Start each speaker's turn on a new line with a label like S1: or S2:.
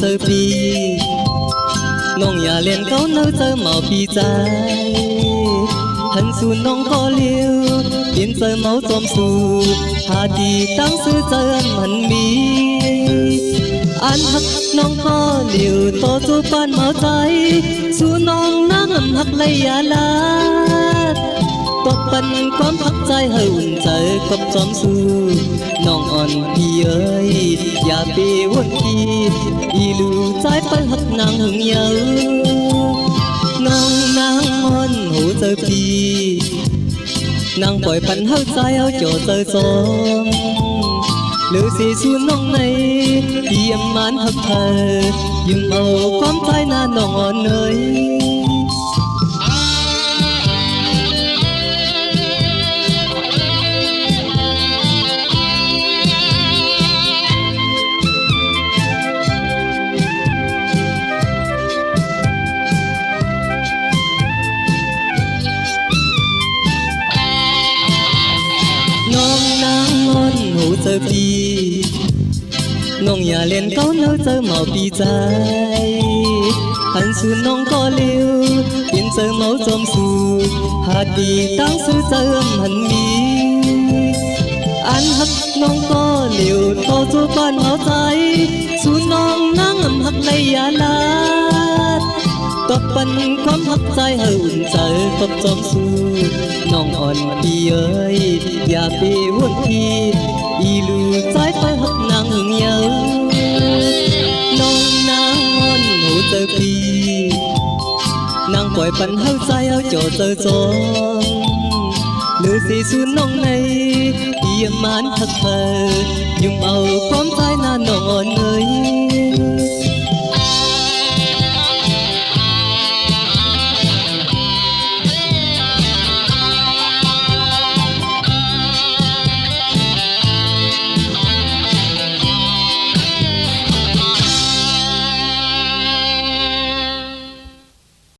S1: เจอปีน้องอย่าเล่นเขาเนื้อเจอเมาปีใจหันสู่น้องก็เลี้ยวเปลี่ยนเจอเมาจอมสู่หาดีตั้งซื้อเจอมันมีอันหักน้องก็เลี้ยวต่อจูปานเมาใจสู่น้องน้ำหักเลยอย่าลาตบปันความพักใจให้อุ่นใจกับจอมสู่น้องอ่อนพี่เอ้ยอย่าไปวนคิดอีลูใจไปหักนางหึงเยาน้องนางอ่อนหูเจอพี่นางปล่อยพันเฮาใจเอาโจเจอจอมหรือสิสู่น้องในเยี่ยมมันหักเธอยิ่งเอาความใจหน้าน้องอ่อนเอ้ยน้องนางงอนหูเจอปีน้องอย่าเล่นเขาเนื้อเจอเมาปีใจหันสู่น้องก็เลี้ยวเปลี่ยนเจอเมาจอมสู่หาดีตั้งซื้อเจอมันมีอันหักน้องก็เลี้ยวต่อจูบ้านเมาใจสู่น้องนางหักเลยอย่าลาตบปันความหักใจให้อุ่นใจกับจอมสู่น้องอ่อนพี่เอ้ยอย่าไปวนคิดอีลูใจไปหักนางหึงเยาน้องนางอ่อนหูเจอพี่นางปล่อยปันเฮาใจเอาโจเจอจอมหรือสิสู่น้องในเยี่ยมมันหักเธอยุ่งเอาความใจหน้าน้องอ่อนเอ้ย